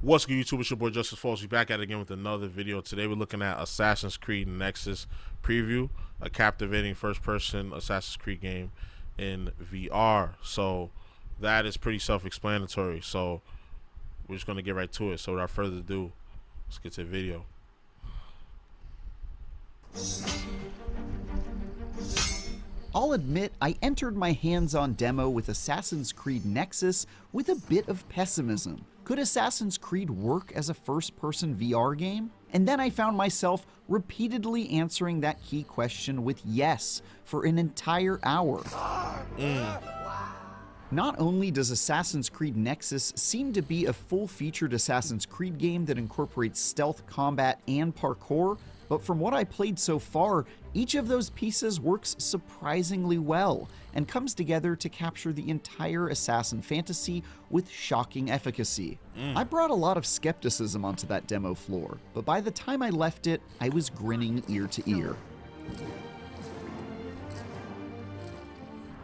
What's good, YouTube? It's your boy JusticeXFalls. We back at it again with another video. Today we're looking at Assassin's Creed Nexus preview, a captivating first-person Assassin's Creed game in VR. So that is pretty self-explanatory. So we're just going to get right to it. So without further ado, let's get to the video. I'll admit, I entered my hands-on demo with Assassin's Creed Nexus with a bit of pessimism. Could Assassin's Creed work as a first-person VR game? And then I found myself repeatedly answering that key question with yes for an entire hour. Not only does Assassin's Creed Nexus seem to be a full-featured Assassin's Creed game that incorporates stealth, combat, and parkour, but from what I played so far, each of those pieces works surprisingly well and comes together to capture the entire assassin fantasy with shocking efficacy. I brought a lot of skepticism onto that demo floor, but by the time I left it, I was grinning ear to ear.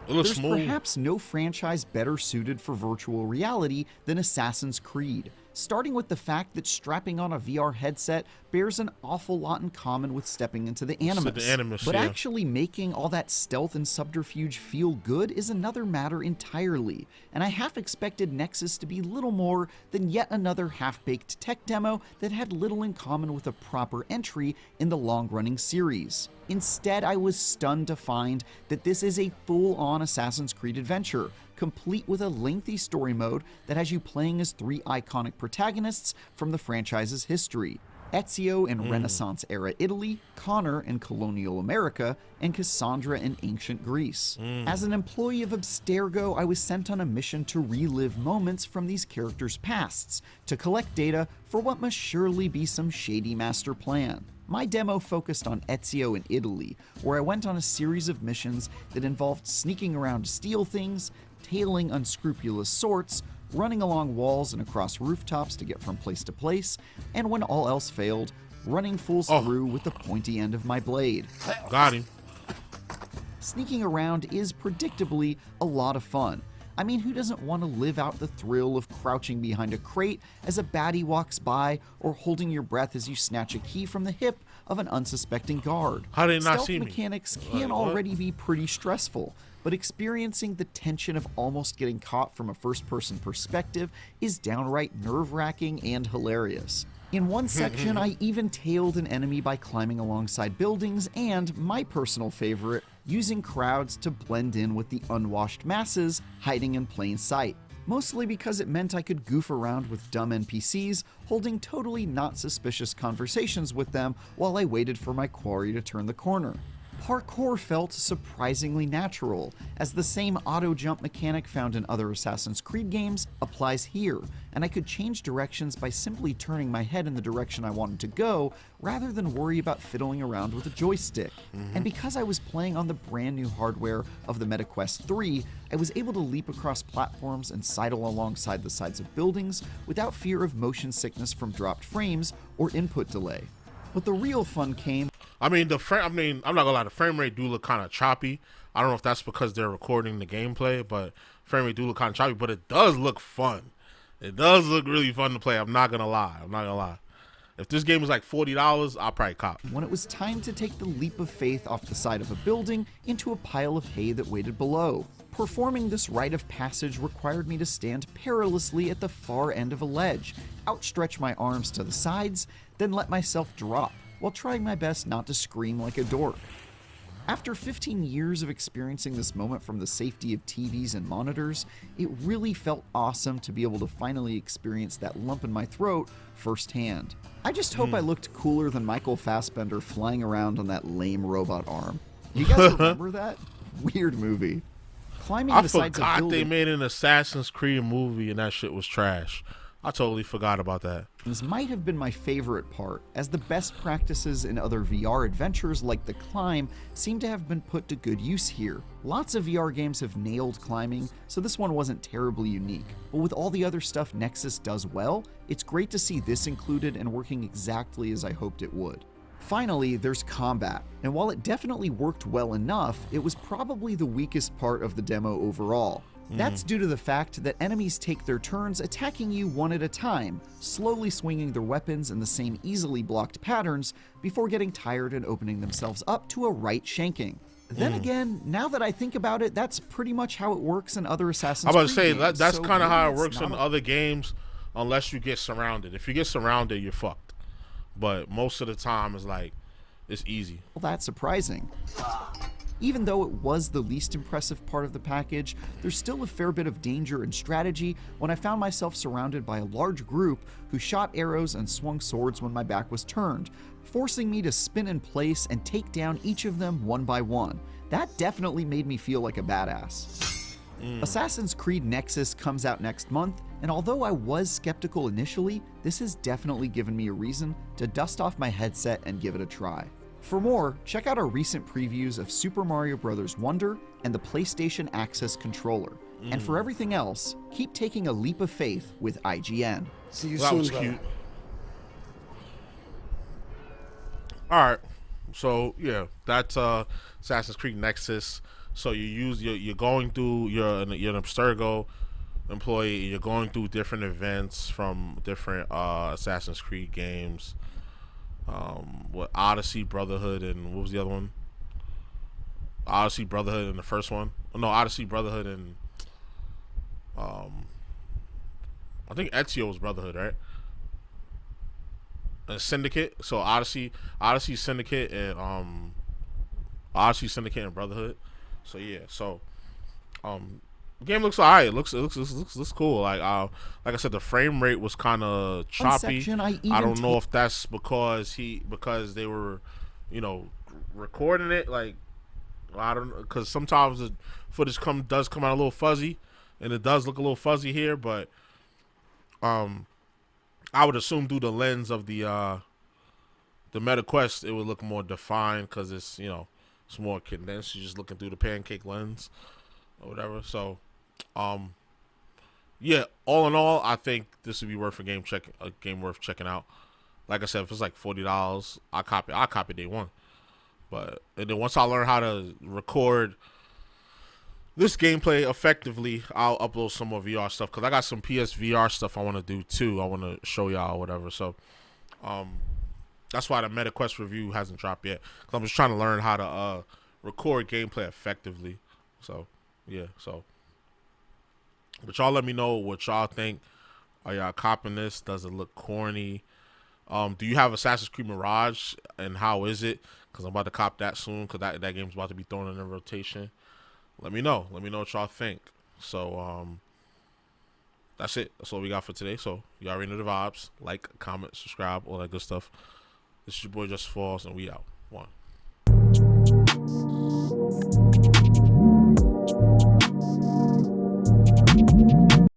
There's perhaps no franchise better suited for virtual reality than Assassin's Creed, starting with the fact that strapping on a VR headset bears an awful lot in common with stepping into the Animus. But actually making all that stealth and subterfuge feel good is another matter entirely, and I half expected Nexus to be little more than yet another half-baked tech demo that had little in common with a proper entry in the long-running series. Instead, I was stunned to find that this is a full-on Assassin's Creed adventure, complete with a lengthy story mode that has you playing as three iconic protagonists from the franchise's history: Ezio in Renaissance-era Italy, Connor in colonial America, and Cassandra in ancient Greece. As an employee of Abstergo, I was sent on a mission to relive moments from these characters' pasts, to collect data for what must surely be some shady master plan. My demo focused on Ezio in Italy, where I went on a series of missions that involved sneaking around to steal things, tailing unscrupulous sorts, running along walls and across rooftops to get from place to place, and when all else failed, running fools through with the pointy end of my blade. Got him. Sneaking around is predictably a lot of fun. I mean, who doesn't want to live out the thrill of crouching behind a crate as a baddie walks by, or holding your breath as you snatch a key from the hip of an unsuspecting guard? How did they not Stealth see me? mechanics can already be pretty stressful, but experiencing the tension of almost getting caught from a first-person perspective is downright nerve-wracking and hilarious. In one section, I even tailed an enemy by climbing alongside buildings and, my personal favorite, using crowds to blend in with the unwashed masses hiding in plain sight. Mostly because it meant I could goof around with dumb NPCs, holding totally not suspicious conversations with them while I waited for my quarry to turn the corner. Parkour felt surprisingly natural, as the same auto-jump mechanic found in other Assassin's Creed games applies here, and I could change directions by simply turning my head in the direction I wanted to go, rather than worry about fiddling around with a joystick. And because I was playing on the brand new hardware of the MetaQuest 3, I was able to leap across platforms and sidle alongside the sides of buildings without fear of motion sickness from dropped frames or input delay. But the real fun came. I'm not gonna lie, the frame rate do look kind of choppy. I don't know if that's because they're recording the gameplay, but frame rate do look kind of choppy, but it does look fun. It does look really fun to play. I'm not gonna lie. If this game was like $40, I'll probably cop. When it was time to take the leap of faith off the side of a building into a pile of hay that waited below. Performing this rite of passage required me to stand perilously at the far end of a ledge, outstretch my arms to the sides, then let myself drop, while trying my best not to scream like a dork. After 15 years of experiencing this moment from the safety of TVs and monitors, it really felt awesome to be able to finally experience that lump in my throat firsthand. I just hope I looked cooler than Michael Fassbender flying around on that lame robot arm. You guys remember that? Weird movie. Climbing the sides of buildings. They made an Assassin's Creed movie and that shit was trash. I totally forgot about that. This might have been my favorite part, as the best practices in other VR adventures like the climb seem to have been put to good use here. Lots of VR games have nailed climbing, so this one wasn't terribly unique. But with all the other stuff Nexus does well, it's great to see this included and working exactly as I hoped it would. Finally, there's combat, and while it definitely worked well enough, it was probably the weakest part of the demo overall. That's due to the fact that enemies take their turns attacking you one at a time, slowly swinging their weapons in the same easily blocked patterns before getting tired and opening themselves up to a right shanking. Then again, now that I think about it, that's pretty much how it works in other Assassin's Creed games. I'm about to say, that's so kind of maybe how it it's works not in a- other games, unless you get surrounded. If you get surrounded, you're fucked. But most of the time, it's like, it's easy. Well, that's surprising. Even though it was the least impressive part of the package, there's still a fair bit of danger and strategy when I found myself surrounded by a large group who shot arrows and swung swords when my back was turned, forcing me to spin in place and take down each of them one by one. That definitely made me feel like a badass. Assassin's Creed Nexus comes out next month, and although I was skeptical initially, this has definitely given me a reason to dust off my headset and give it a try. For more, check out our recent previews of Super Mario Bros. Wonder and the PlayStation Access controller. And for everything else, keep taking a leap of faith with IGN. See you That soon, was brother. cute. All right, so yeah, that's Assassin's Creed Nexus. So you're going through, you're an Abstergo employee. You're going through different events from different Assassin's Creed games. What Odyssey, Brotherhood, and what was the other one? Odyssey, Brotherhood, and the first one. No, Odyssey, Brotherhood, and I think Ezio was Brotherhood, right? And Syndicate. So Odyssey, Syndicate, and Odyssey, Syndicate, and Brotherhood. So yeah, so the game looks alright. It looks cool. Like I said, the frame rate was kind of choppy. section I I don't even know if that's because they were, recording it. Like I don't, because sometimes the footage does come out a little fuzzy, and it does look a little fuzzy here. But I would assume through the lens of the MetaQuest, it would look more defined because it's it's more condensed. You're just looking through the pancake lens or whatever. So, yeah. All in all, I think this would be worth a game worth checking out. Like I said, if it's like $40, I copy day one. And then once I learn how to record this gameplay effectively, I'll upload some more VR stuff because I got some PSVR stuff I want to do too. I want to show y'all or whatever. So, that's why the MetaQuest review hasn't dropped yet. Because I'm just trying to learn how to record gameplay effectively. So, yeah. So, but y'all let me know what y'all think. Are y'all copping this? Does it look corny? Do you have Assassin's Creed Mirage? And how is it? Because I'm about to cop that soon. Because that game's about to be thrown in a rotation. Let me know. Let me know what y'all think. So, that's it. That's all we got for today. So, y'all already know the vibes. Like, comment, subscribe, all that good stuff. This is your boy JusticeXFalls, and we out. One.